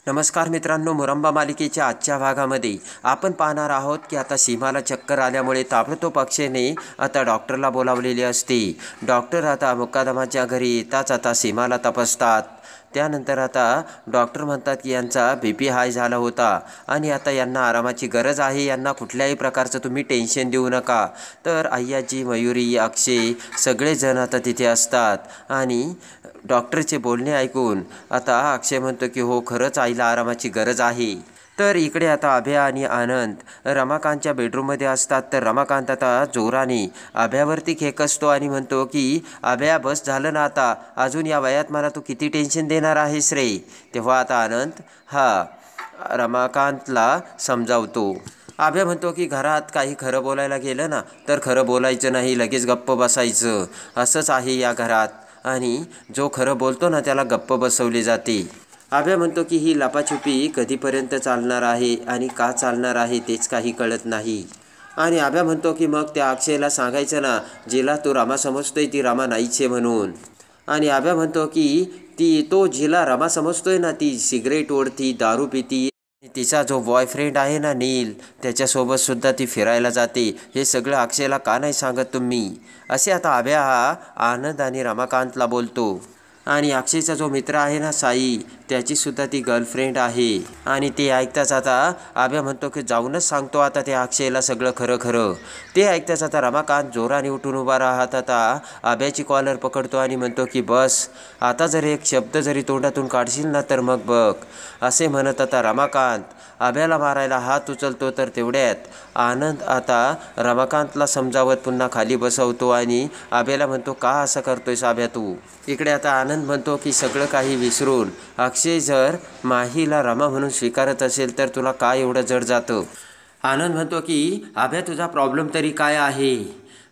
नमस्कार मित्रांनो, मुरंबा मालिकेच्या आजच्या भागामध्ये आपण पाहणार आहोत की आता सीमाला चक्कर आल्यामुळे ताबडतोब अक्षयने आता डॉक्टरला बोलावलेले असते. डॉक्टर आता मुक्कादमाच्या घरी येताच आता सीमाला तपासतात. त्यानंतर आता डॉक्टर म्हणतात की यांचा BP हाय झाला होता आणि आता यांना आरामाची गरज आहे. यांना कुठल्याही प्रकारचं तुम्ही टेन्शन देऊ नका. तर अय्याजी, मयुरी, अक्षय सगळेजण आता तिथे असतात आणि डॉक्टरचे बोलणे ऐकून आता अक्षय म्हणतो की हो, खरंच आईला आरामाची गरज आहे. तर इकडे आता अभ्या आणि आनंद रमाकांतच्या बेडरूममध्ये असतात. तर रमाकांत आता जोराने अभ्यावरती खेकसतो आणि म्हणतो की अभ्या, बस झालं ना आता, अजून या वयात मला तू किती टेन्शन देणार आहेस रे. तेव्हा आता आनंद रमाकांतला समजावतो. अभ्या म्हणतो की घरात काही खरं बोलायला गेलं ना तर खरं बोलायचं नाही, लगेच गप्प बसायचं. असंच आहे या घरात आणि जो खरं बोलतो ना त्याला गप्प बसवले जाते. अभ्या म्हणतो की ही लपाछुपी कधीपर्यंत चालणार आहे आणि का चालणार आहे तेच काही कळत नाही. आणि अभ्या म्हणतो की मग त्या अक्षयला सांगायचं ना, जिला तो रमा समजतोय ती रमा नाहीच आहे म्हणून. आणि अभ्या म्हणतो की तो जिला रमा समजतोय ना ती सिगरेट ओढती, दारू पिती, तिचा जो बॉयफ्रेंड आहे ना नील, त्याच्यासोबतसुद्धा ती फिरायला जाते. हे सगळं अक्षयला का नाही सांगत तुम्ही. असे आता अभ्या आनंद आणि रमाकांतला बोलतो. आणि अक्षयचा जो मित्र आहे ना साई, त्याचीसुद्धा ती गर्लफ्रेंड आहे. आणि ते ऐकताच आता अभ्या म्हणतो की जाऊनच सांगतो आता त्या अक्षयला सगळं खरं खरं. ते ऐकताच आता रमाकांत जोराने उठून उभा राहत आता अभ्याची कॉलर पकडतो आणि म्हणतो की बस, आता जर एक शब्द जरी तोंडातून काढशील ना तर मग बघ. असे म्हणत आता रमाकांत अभ्याला मारायला हात उचलतो. तर तेवढ्यात आनंद आता रमाकांतला समजावत पुन्हा खाली बसवतो आणि अभ्याला म्हणतो का असं करतोयस अभ्या तू. इकडे आता आनंद म्हणतो की सगळं काही विसरून अक्षय जर माहीला रमा म्हणून स्वीकारत असेल तर तुला काय एवढं जड जातं. आनंद म्हणतो की अभ्या, तुझा प्रॉब्लेम तरी काय आहे.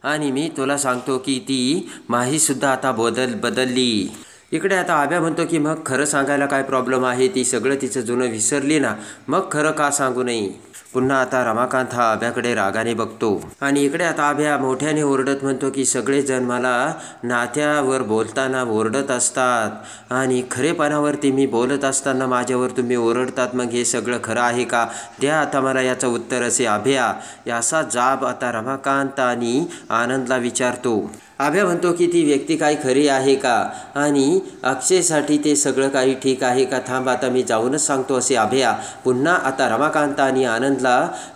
आणि मी तुला सांगतो की ती माहीसुद्धा आता बदलली. इकडे आता अभ्या म्हणतो की मग खरं सांगायला काय प्रॉब्लेम आहे. ती सगळं तिचं जुनं विसरली ना, मग खरं का सांगू नये. पुन्हा आता रमाकांत हा अभ्याकडे रागाने बघतो. आणि इकडे आता अभ्या मोठ्याने ओरडत म्हणतो की सगळेजण मला नात्यावर बोलताना ओरडत असतात आणि खरेपणावरती मी बोलत असताना माझ्यावर तुम्ही ओरडतात. मग हे सगळं खरं आहे का? द्या आता मला याचं उत्तर. असे अभ्या याचा जाब आता रमाकांत आणि आनंदला विचारतो. अभ्या म्हणतो की ती व्यक्ती काही खरी आहे का आणि अक्षयसाठी ते सगळं काही ठीक आहे का. थांब, आता मी जाऊनच सांगतो. असे अभ्या पुन्हा आता रमाकांत आणि आनंदला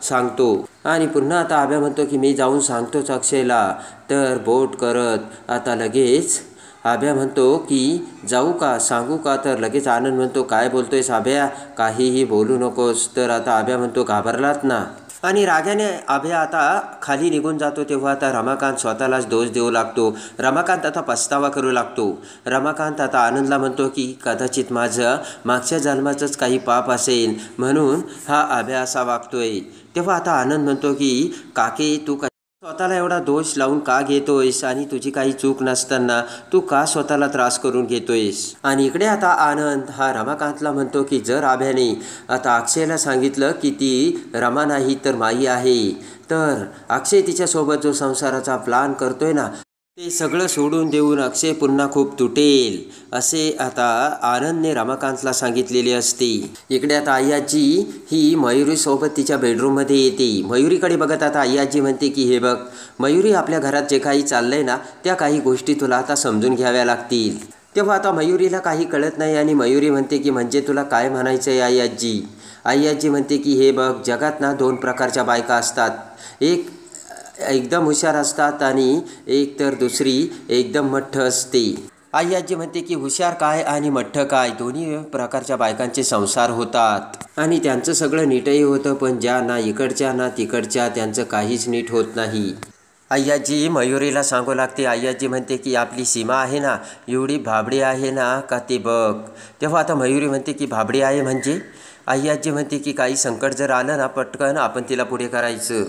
सांगतो. आणि पुन्हा आता अभ्या म्हणतो की मी जाऊन सांगतोच अक्षयला. तर बोट करत आता लगेच अभ्या म्हणतो की जाऊ का, सांगू का. तर लगेच आनंद म्हणतो काय बोलतोयस अभ्या, काहीही बोलू नकोस. तर आता अभ्या म्हणतो घाबरलात ना. आणि रागाने अभ्या आता खाली निघून जातो. तेव्हा आता रमाकांत स्वतःलाच दोष देऊ लागतो. रमाकांत आता पस्तावा करू लागतो. रमाकांत आता आनंदला म्हणतो की कदाचित माझं मागच्या जन्माचंच काही पाप असेल म्हणून हा अभ्या असा वागतोय. तेव्हा आता आनंद म्हणतो की काके, तू स्वतःला एवढा दोष लावून का घेतोयस आणि तुझी काही चूक नसताना तू का स्वतःला त्रास करून घेतोयस. आणि इकडे आता आनंद हा रमाकांतला म्हणतो की जर अभ्याने आता अक्षयला सांगितलं की ती रमा नाही तर माई आहे, तर अक्षय तिच्यासोबत जो संसाराचा प्लान करतोय ना ते सगळं सोडून देऊन अक्षय पुन्हा खूप तुटेल. असे आता आनंदने रमाकांतला सांगितलेले असते. इकडे आता अय्याजी ही मयुरीसोबत तिच्या बेडरूममध्ये येते. मयुरीकडे बघत आता अय्याजी म्हणते की हे बघ मयुरी, आपल्या घरात जे काही चाललंय ना त्या काही गोष्टी तुला आता समजून घ्याव्या लागतील. तेव्हा आता मयुरीला काही कळत नाही आणि मयुरी म्हणते की म्हणजे तुला काय म्हणायचं आहे अय्याजी. अय्याजी म्हणते की हे बघ, जगात ना 2 प्रकारच्या बायका असतात. एक एकदम हुशार असतात आणि एक तर दुसरी एकदम मठ्ठ असते. अय्याजी म्हणते की हुशार काय आणि मठ्ठ काय, दोन्ही प्रकारच्या बायकांचे संसार होतात आणि त्यांचं सगळं नीटही होतं, पण ज्या ना इकडच्या ना तिकडच्या त्यांचं काहीच नीट होत नाही. अय्याजी मयुरीला सांगू लागते. अय्याजी म्हणते की आपली सीमा आहे ना, एवढी भाबडी आहे ना का ते बघ. तेव्हा आता मयुरी म्हणते की भाबडी आहे म्हणजे. अय्याजी म्हणते की काही संकट जर आलं ना पटकन आपण तिला पुढे करायचं.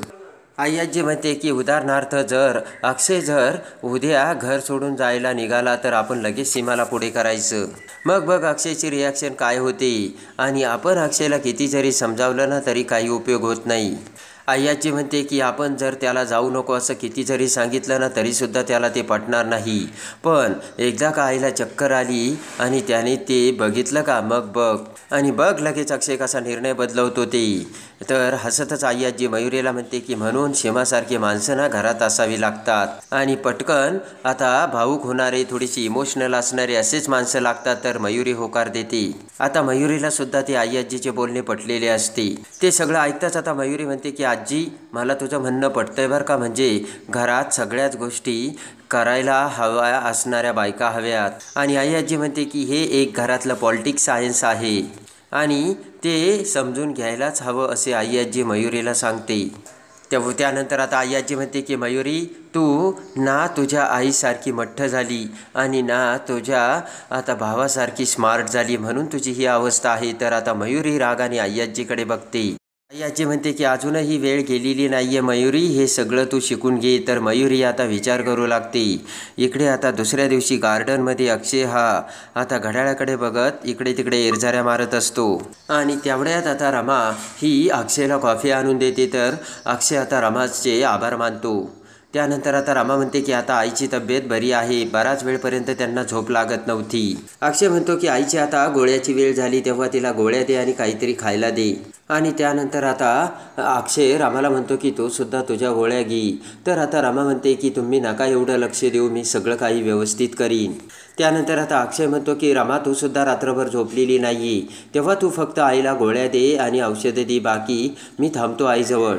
अय्याजी म्हणते की उदाहरणार्थ जर अक्षय जर उद्या घर सोडून जायला निघाला तर आपण लगेच सीमाला पुढे करायचं. मग बघ अक्षयची रिॲक्शन काय होते. आणि आपण अक्षयला किती जरी समजावलं ना तरी काही उपयोग होत नाही. आई आजी म्हणते की आपण जर त्याला जाऊ नको असं किती जरी सांगितलं ना तरीसुद्धा त्याला ते पटणार नाही. पण एकदा का आईला चक्कर आली आणि त्याने ते बघितलं का मग बघ आणि बघ लगेच अक्षय कसा निर्णय बदलवतो ते. तर हसतच आई आजी मयुरीला म्हणते की म्हणून सीमासारखी माणसं ना घरात असावी लागतात आणि पटकन आता भावूक होणारे थोडीशी इमोशनल असणारे असेच माणसं लागतात. तर मयुरी होकार देते. आता मयुरीला सुद्धा ते आई आजीचे बोलणे पटलेले असते. ते सगळं ऐकताच आता मयुरी म्हणते की आजी मला तुझं म्हणणं पटतंय बरं का. म्हणजे घरात सगळ्याच गोष्टी करायला हव्या असणाऱ्या बायका हव्यात. आणि आई आजी म्हणते की हे एक घरातलं पॉलिटिक्स सायन्स आहे आणि ते समजून घ्यायलाच हवं असे आई आजी मयुरीला सांगते. त्यानंतर आता आई आजी म्हणते की मयुरी तू ना तुझ्या आईसारखी मठ्ठ झाली आणि ना तुझ्या आता भावासारखी स्मार्ट झाली म्हणून तुझी ही अवस्था आहे. तर आता मयुरी रागाने आई आजीकडे बघते. आई आजी म्हणते की अजूनही वेळ गेलेली नाही आहे मयुरी, हे सगळं तू शिकून घे. तर मयुरी आता विचार करू लागते. इकडे आता दुसऱ्या दिवशी गार्डनमध्ये अक्षय हा आता घड्याळाकडे बघत इकडे तिकडे इरझाऱ्या मारत असतो आणि तेवढ्यात आता रमा ही अक्षयला कॉफी आणून देते. तर अक्षय आता रमाचे आभार मानतो. त्यानंतर आता रमा म्हणते की आता आईची तब्येत बरी आहे. बराच वेळपर्यंत त्यांना झोप लागत नव्हती. अक्षय म्हणतो की आईची आता गोळ्याची वेळ झाली तेव्हा तिला गोळ्या दे आणि काहीतरी खायला दे. आणि त्यानंतर आता अक्षय रमाला म्हणतो की तू सुद्धा तुझ्या गोळ्या घे. तर आता रमा म्हणते की तुम्ही नका एवढं लक्ष देऊ, मी सगळं काही व्यवस्थित करीन. त्यानंतर आता अक्षय म्हणतो की रमा तू सुद्धा रात्रभर झोपलेली नाही, तेव्हा तू फक्त आईला गोळ्या दे आणि औषधं दे, बाकी मी थांबतो आईजवळ.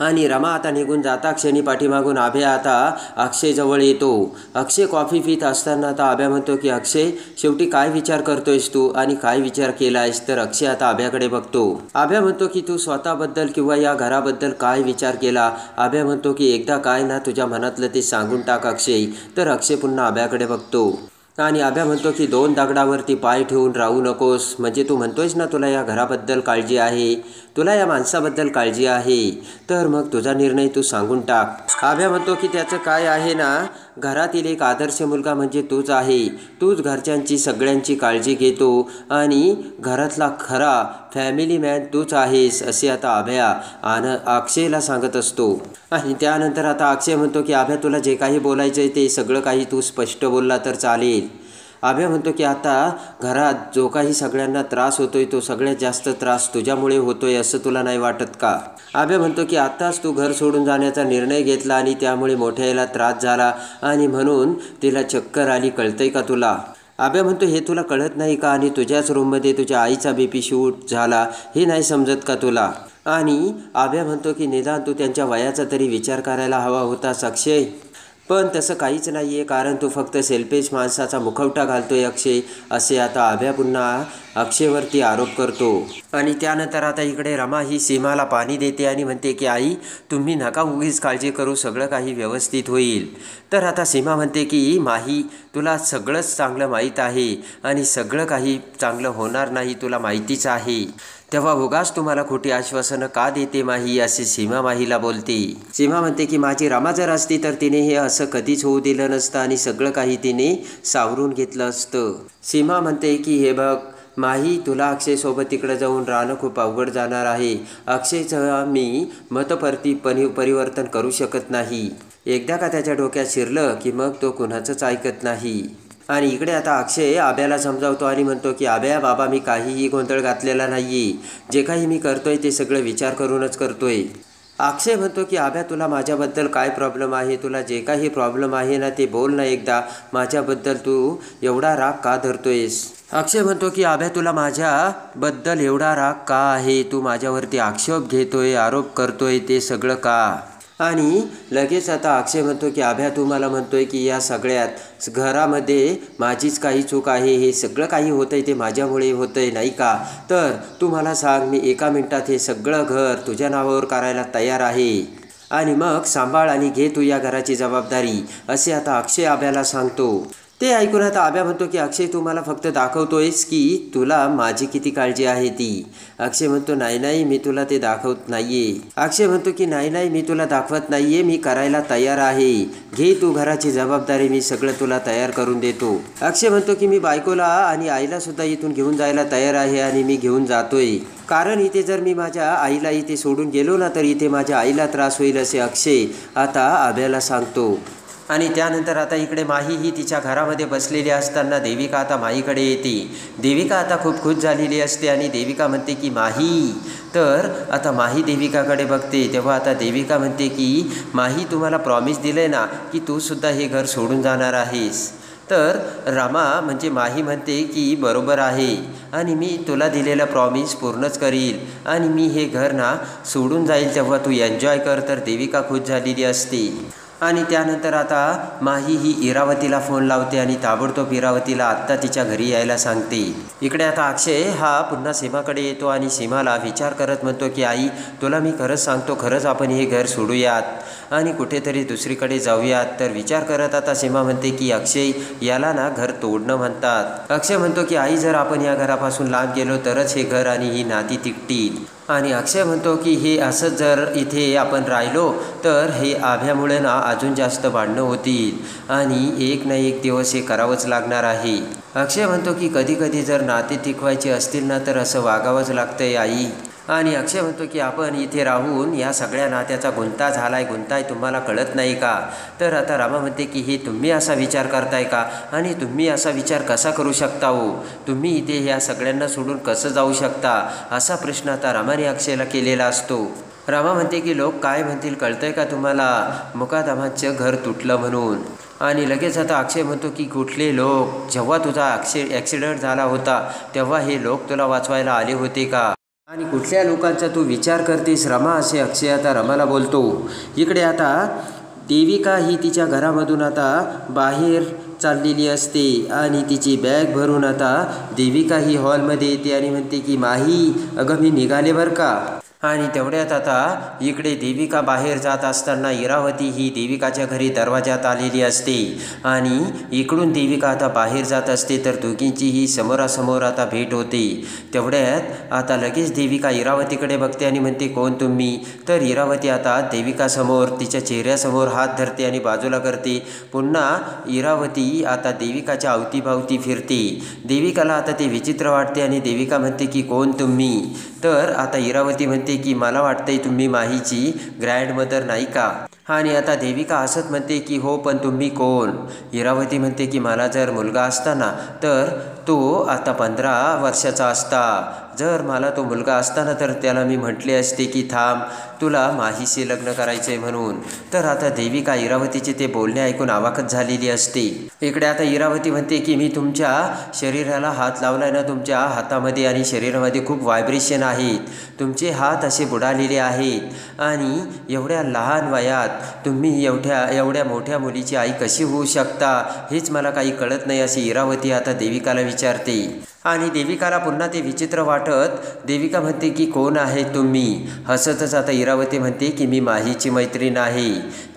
आणि रमा आता निघून जाता क्षणी पाठीमागून आभ्या आता अक्षयजवळ येतो. अक्षय कॉफी पित असताना आता आभ्या म्हणतो की अक्षय शेवटी काय विचार करतोयस तू आणि काय विचार केलायस. तर अक्षय आता आभ्याकडे बघतो. आभ्या म्हणतो की तू स्वतःबद्दल किंवा या घराबद्दल काय विचार केला. आभ्या म्हणतो की एकदा काय ना तुझ्या मनातलं ते सांगून टाक अक्षय. तर अक्षय पुन्हा आभ्याकडे बघतो आणि आभ्या म्हणतो की दोन दगडावरती पाय ठेवून राहू नकोस. म्हणजे तू म्हणतोयस ना तुला या घराबद्दल काळजी आहे, तुला या माणसाबद्दल काळजी आहे, तर मग तुझा निर्णय तू सांगून टाक. आभ्या म्हणतो की त्याचं काय आहे ना, घरातील एक आदर्श मुलगा म्हणजे तूच आहे. तूच घरच्यांची सगळ्यांची काळजी घेतो आणि घरातला खरा फॅमिली मॅन तूच आहेस असे आता आभ्या अक्षयला सांगत असतो. आणि त्यानंतर आता अक्षय म्हणतो की आभ्या तुला जे काही बोलायचं आहे ते सगळं काही तू स्पष्ट बोलला तर चालेल. आभ्या म्हणतो की आता घरात जो काही सगळ्यांना त्रास होतोय तो सगळ्यात जास्त त्रास तुझ्यामुळे होतोय असं तुला नाही वाटत का. आभ्या म्हणतो की आत्ताच तू घर सोडून जाण्याचा निर्णय घेतला आणि त्यामुळे मोठ्याला त्रास झाला आणि म्हणून तिला चक्कर आली, कळतंय का तुला. आभ्या म्हणतो हे तुला कळत नाही का आणि तुझ्याच रूममध्ये तुझ्या आईचा BP शूट झाला हे नाही समजत का तुला. आणि आभ्या म्हणतो की निदान तू त्यांच्या वयाचा तरी विचार करायला हवा होतास अक्षय, पण तसं काहीच नाही आहे कारण तू फक्त सेल्फिश माणसाचा मुखवटा घालतोय अक्षय असे आता आभ्या पुन्हा अक्षयवरती आरोप करतो. आणि त्यानंतर आता इकडे रमा ही सीमाला पाणी देते आणि म्हणते की आई तुम्ही नका उगीच काळजी करू, सगळं काही व्यवस्थित होईल. तर आता सीमा म्हणते की माही तुला सगळंच चांगलं माहीत आहे आणि सगळं काही चांगलं होणार नाही तुला माहितीच आहे, तेव्हा उगाच तुम्हाला खोटी आश्वासनं का देते माही असे सीमा माहीला बोलते. सीमा म्हणते की माझी रमा जर असती तर तिने हे असं कधीच होऊ दिलं नसतं आणि सगळं काही तिने सावरून घेतलं असतं. सीमा म्हणते की हे बघ माही तुला अक्षयसोबत तिकडं जाऊन राहणं खूप अवघड जाणार आहे. अक्षयचं मी परिवर्तन करू शकत नाही. एकदा का त्याच्या डोक्यात शिरलं की मग तो कुणाचंच ऐकत नाही. आणि इकडे आता अक्षय आभ्याला समजावतो आणि म्हणतो की आभ्या बाबा मी काहीही गोंधळ घातलेला नाही, जे काही मी करतोय ते सगळं विचार करूनच करतोय. अक्षय म्हणतो की आभ्या तुला माझ्याबद्दल काय प्रॉब्लेम आहे, तुला जे काही प्रॉब्लेम आहे ना ते बोल ना एकदा, माझ्याबद्दल तू एवढा राग का धरतोयस. अक्षय म्हणतो की आभ्या तुला माझ्याबद्दल एवढा राग का आहे, तू माझ्यावरती आक्षेप घेतोय, आरोप करतोय, ते सगळं का. आणि लगेच आता अक्षय म्हणतो की आभ्या तू मला म्हणतोय की या सगळ्यात घरामध्ये माझीच काही चूक आहे, हे सगळं काही होतंय ते माझ्यामुळे होतंय नाही का. तर तू मला सांग, मी एका मिनिटात हे सगळं घर तुझ्या नावावर करायला तयार आहे आणि मग सांभाळ आणि घे तू या घराची जबाबदारी असे आता अक्षय आभ्याला सांगतो. ते ऐकून आता आभ्या म्हणतो की अक्षय तू मला फक्त दाखवतोयस की तुला माझी किती काळजी आहे ती. अक्षय म्हणतो नाही नाही मी तुला ते दाखवत नाहीये. अक्षय म्हणतो की नाही नाही मी तुला दाखवत नाहीये, मी करायला तयार आहे, घे तू घराची जबाबदारी, मी सगळं तुला तयार करून देतो. अक्षय म्हणतो की मी बायकोला आणि आईला सुद्धा इथून घेऊन जायला तयार आहे आणि मी घेऊन जातोय. कारण इथे जर मी माझ्या आईला इथे सोडून गेलो ना तर इथे माझ्या आईला त्रास होईल असे अक्षय आता आभ्याला सांगतो. आणि त्यानंतर आता इकडे माही ही तिच्या घरामध्ये बसलेली असताना देविका आता माहीकडे येते. देविका आता खूप खुश झालेली असते आणि देविका म्हणते की माही. तर आता माही देविकाकडे बघते तेव्हा आता देविका म्हणते की माही तुम्हाला प्रॉमिस दिलं ना की तूसुद्धा हे घर सोडून जाणार आहेस. तर रमा म्हणजे माही म्हणते की बरोबर आहे आणि मी तुला दिलेला प्रॉमिस पूर्णच करील आणि मी हे घर ना सोडून जाईल तेव्हा तू एन्जॉय कर. तर देविका खुश झालेली असते. आणि त्यानंतर आता माही ही इरावतीला फोन लावते आणि ताबडतोब इरावतीला आत्ता तिच्या घरी यायला सांगते. इकडे आता अक्षय हा पुन्हा सीमाकडे येतो आणि सीमाला विचार करत म्हणतो की आई तुला मी खरंच सांगतो, खरंच आपण हे घर सोडूयात आणि कुठेतरी दुसरीकडे जाऊयात. तर विचार करत आता सीमा म्हणते की अक्षय याला ना घर तोडणं म्हणतात. अक्षय म्हणतो की आई जर आपण या घरापासून लांब गेलो तरच हे घर आणि ही नाती टिकतील. आणि अक्षय म्हणतो की हे असंच जर इथे आपण राहिलो तर हे आभ्यामुळे ना अजून जास्त भांडणं होतील आणि एक ना एक दिवस हे करावंच लागणार आहे. अक्षय म्हणतो की कधी कधी जर नाते टिकवायचे असतील ना तर असं वागावंच लागतंय आई. आणि अक्षय म्हणतो की आपण इथे राहून या सगळ्या नात्याचा गुंता झालाय, गुंताय तुम्हाला कळत नाही का. तर आता रमा म्हणते की हे तुम्ही असा विचार करताय का आणि तुम्ही असा विचार कसा करू शकता हो, तुम्ही इथे या सगळ्यांना सोडून कसं जाऊ शकता, असा प्रश्न आता रमाने अक्षयला केलेला असतो. रमा म्हणते की लोक काय म्हणतील कळतंय का तुम्हाला, मुकादमाचं घर तुटलं म्हणून. आणि लगेच आता अक्षय म्हणतो की कुठले लोक, जेव्हा तुझा ॲक्सिडेंट झाला होता तेव्हा हे लोक तुला वाचवायला आले होते का आणि कुठल्या लोकांचा तू विचार करतेस रमा, असे अक्षय आता रमाला बोलतो. इकडे आता देविका ही तिच्या घरामधून आता बाहेर चाललेली असते आणि तिची बॅग भरून आता देविका ही हॉलमध्ये येते आणि म्हणते की माही अगं मी निघाले बरं का. आणि तेवढ्यात आता इकडे देविका बाहेर जात असताना इरावती ही देविकाच्या घरी दरवाजात आलेली असते आणि इकडून देविका आता बाहेर जात असते. तर दोघींचीही समोरासमोर आता भेट होते. तेवढ्यात आता लगेच देविका इरावतीकडे बघते आणि म्हणते कोण तुम्ही. तर इरावती आता देविकासमोर तिच्या चेहऱ्यासमोर हात धरते आणि बाजूला करते. पुन्हा इरावती आता देविकाच्या अवतीभवती फिरते. देविकाला आता ते विचित्र वाटते आणि देविका म्हणते की कोण तुम्ही. तर आता इरावती म्हणते की मला वाटतंय तुम्ही माहीची ग्रँडमदर नाही का. आणि आता देविका हसत म्हणते की हो पण तुम्ही कोण. इरावती म्हणते की मला जर मुलगा असता ना तर तो आता 15 वर्षाचा असता. जर मला तो मुलगा असताना तर त्याला मी म्हटले असते की थांब तुला माहीशी लग्न करायचं आहे म्हणून. तर आता देविका इरावतीचे ते बोलणे ऐकून अवाकच झालेली असते. इकडे आता इरावती म्हणते की मी तुमच्या शरीराला हात लावलाय ना, तुमच्या हातामध्ये आणि शरीरामध्ये खूप व्हायब्रेशन आहेत, तुमचे हात असे बुडालेले आहेत आणि एवढ्या लहान वयात तुम्ही एवढ्या मोठ्या मुलीची आई कशी होऊ शकता हेच मला काही कळत नाही, अशी इरावती आता देविकाला विचारते. आणि देविकाला पुन्हा ते विचित्र वाटत देविका म्हणते की कोण आहे तुम्ही. हसतच आता इरावती म्हणते की मी माहीची मैत्रीण आहे.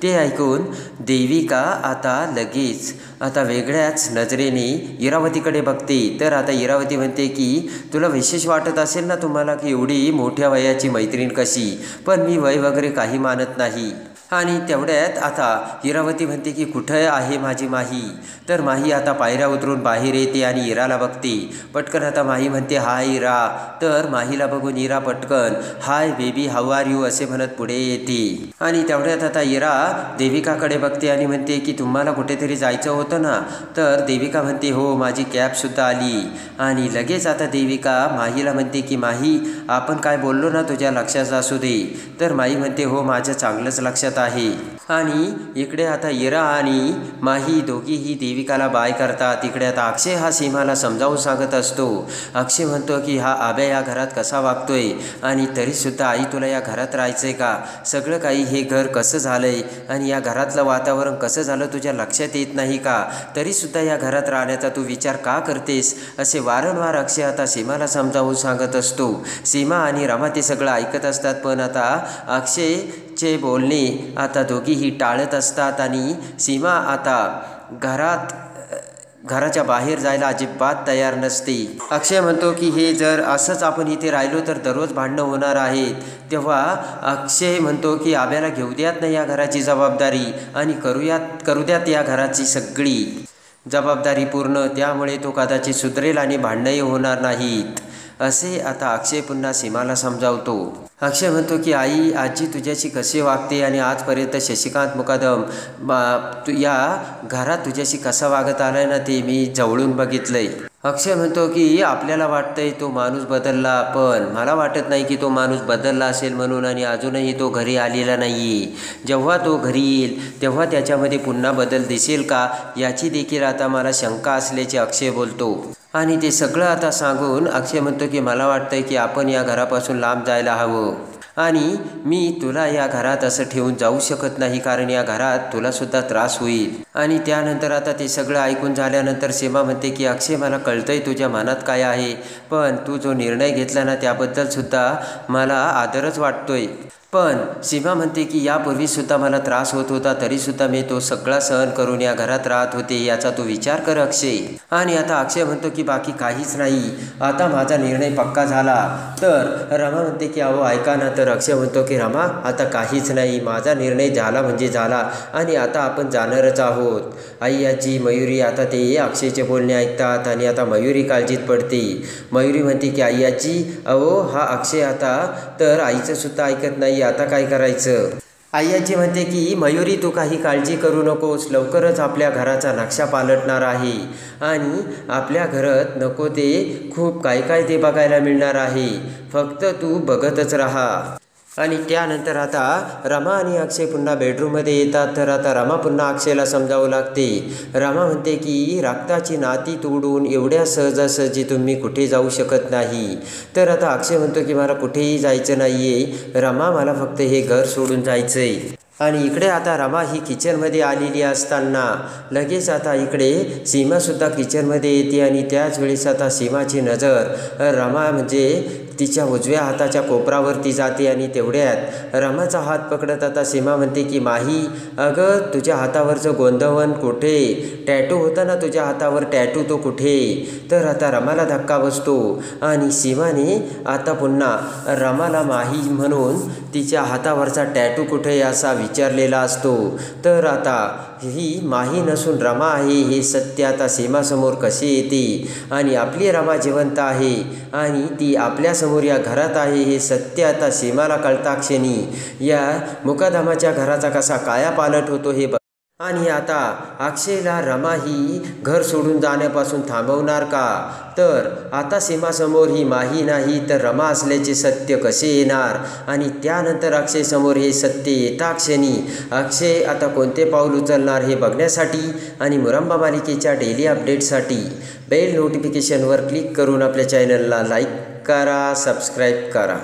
ते ऐकून देविका आता लगेच आता वेगळ्याच नजरेने इरावतीकडे बघते. तर आता इरावती म्हणते की तुला विशेष वाटत असेल ना तुम्हाला की एवढी मोठ्या वयाची मैत्रीण कशी, पण मी वय वगैरे काही मानत नाही. आणि तेवढ्यात आता इरावती म्हणते की कुठं आहे माझी माही. तर माही आता पायऱ्या उतरून बाहेर येते आणि इराला बघते. पटकन आता माही म्हणते हाय इरा. तर माहीला बघून इरा पटकन hi baby how are you असे म्हणत पुढे येते. आणि तेवढ्यात आता इरा देविकाकडे बघते आणि म्हणते की तुम्हाला कुठेतरी जायचं होतं ना. तर देविका म्हणते हो माझी कॅबसुद्धा आली. आणि लगेच आता देविका माहीला म्हणते की माही आपण काय बोललो ना तुझ्या लक्षात असू दे. तर माही म्हणते हो माझ्या चांगलंच लक्षात आहे. आणि इकडे आता इरा आणि माही दोघीही देविकाला बाय करतात. इकडे आता अक्षय हा सीमाला समजावून सांगत असतो. अक्षय म्हणतो की हा आभ्या या घरात कसा वागतोय आणि तरीसुद्धा आई तुला या घरात राहायचंय का, सगळं काही हे घर कसं झालंय आणि या घरातलं वातावरण कसं झालं तुझ्या लक्षात येत नाही का, तरीसुद्धा या घरात राहण्याचा तू विचार का करतेस, असे वारंवार अक्षय आता सीमाला समजावून सांगत असतो. सीमा आणि रमा ते सगळं ऐकत असतात पण आता अक्षयचे बोलणे आता दोघीही टाळत असतात आणि सीमा आता घराच्या बाहेर जायला अजिबात तयार नसते. अक्षय म्हणतो की हे जर असंच आपण इथे राहिलो तर दररोज भांडणं होणार आहेत. तेव्हा अक्षय म्हणतो की आभ्याला घेऊ द्यात नाही या घराची जबाबदारी आणि करू द्यात या घराची सगळी जबाबदारी पूर्ण, त्यामुळे तो कदाचित सुधरेल आणि भांडणंही होणार नाहीत. असे आता अक्षय पुन्हा सीमाला समजावतो. अक्षय म्हणतो की आई, आजी तुझ्याशी कसे वागते आणि आजपर्यंत शशिकांत मुकादम या घरात तुझ्याशी कसा वागत आलाय ना ते मी जवळून बघितलंय. अक्षय म्हणतो की आपल्याला वाटतंय तो माणूस बदलला, पण मला वाटत नाही की तो माणूस बदलला असेल म्हणून, आणि अजूनही तो घरी आलेला नाही. जेव्हा तो घरी येईल तेव्हा त्याच्यामध्ये पुन्हा बदल दिसेल का याची देखील आता मला शंका असल्याचे अक्षय बोलतो. आणि ते सगळं आता सांगून अक्षय म्हणतो की मला वाटतंय की आपण या घरापासून लांब जायला हवं, आणि मी तुला या घरात असं ठेवून जाऊ शकत नाही, कारण या घरात तुला सुद्धा त्रास होईल. आणि त्यानंतर आता ते सगळं ऐकून झाल्यानंतर सीमा म्हणते की अक्षय, मला कळतंय तुझ्या मनात काय आहे, पण तू जो निर्णय घेतला ना त्याबद्दल सुद्धा मला आदरच वाटतोय. पण सीमा म्हणते की यापूर्वीसुद्धा मला त्रास होत होता, तरीसुद्धा मी तो सगळा सहन करून या घरात राहत होते, याचा तू विचार कर अक्षय. आणि आता अक्षय म्हणतो की बाकी काहीच नाही, आता माझा निर्णय पक्का झाला. तर रमा म्हणते की अहो ऐका ना. तर अक्षय म्हणतो की रमा, आता काहीच नाही, माझा निर्णय झाला म्हणजे झाला, आणि आता आपण जाणारच आहोत. आई, आजी, मयुरी आता ते अक्षयचे बोलणे ऐकतात, आणि आता मयुरी काळजीत पडते. मयुरी म्हणते की आई, आजी, अहो हा अक्षय आता तर आईचं सुद्धा ऐकत नाही, आता काय करायचं. आई आजी म्हणते की मयुरी, तू काही काळजी करू नकोस, लवकरच आपल्या घराचा नक्षा पालटणार आहे, आणि आपल्या घरात नको ते खूप काय ते बघायला मिळणार आहे, फक्त तू बघतच राहा. आणि त्यानंतर आता रमा आणि अक्षय पुन्हा बेडरूममध्ये येतात. तर आता रमा पुन्हा अक्षयला समजावं लागते. रमा म्हणते की रक्ताची नाती तोडून एवढ्या सहजासहजी तुम्ही कुठे जाऊ शकत नाही. तर आता अक्षय म्हणतो की मला कुठेही जायचं नाही आहे रमा, मला फक्त हे घर सोडून जायचं आहे. आणि इकडे आता रमा ही किचनमध्ये आलेली असताना लगेच आता इकडे सीमासुद्धा किचनमध्ये येते, आणि त्याच वेळेस आता सीमाची नजर रमा म्हणजे तिच्या उजव्या हाताच्या कोपरावरती जाते. आणि तेवढ्यात रमाचा हात पकडत आता सीमा म्हणते की माही, अगं तुझ्या हातावरचं गोंधवन कुठे, टॅटू होता ना तुझ्या हातावर, टॅटू तो कुठे. तर आता रमाला धक्का बसतो, आणि सीमाने आता पुन्हा रमाला माही म्हणून तिच्या हातावरचा टॅटू कुठे असा विचारलेला असतो. तर आता ही माही नसून रमा आहे हे सत्य आता सीमासमोर कसे येते, आणि आपली रमा जिवंत आहे आणि ती आपल्यासमोर या घरात आहे हे सत्य आता सीमाला कळताक्षणी या मुकादमाच्या घराचा कसा कायापालट होतो हे. आणि आता अक्षयला रमा ही घर सोडून जाण्यापासून थांबवणार का. तर आता सीमासमोर ही माही नाही तर रमा असल्याचे सत्य कसे येणार, आणि त्यानंतर अक्षयसमोर हे सत्य येता क्षणी अक्षय आता कोणते पाऊल उचलणार हे बघण्यासाठी आणि मुरंबा मालिकेच्या डेली अपडेटसाठी बेल नोटिफिकेशनवर क्लिक करून आपल्या चॅनलला लाईक करा, सबस्क्राईब करा.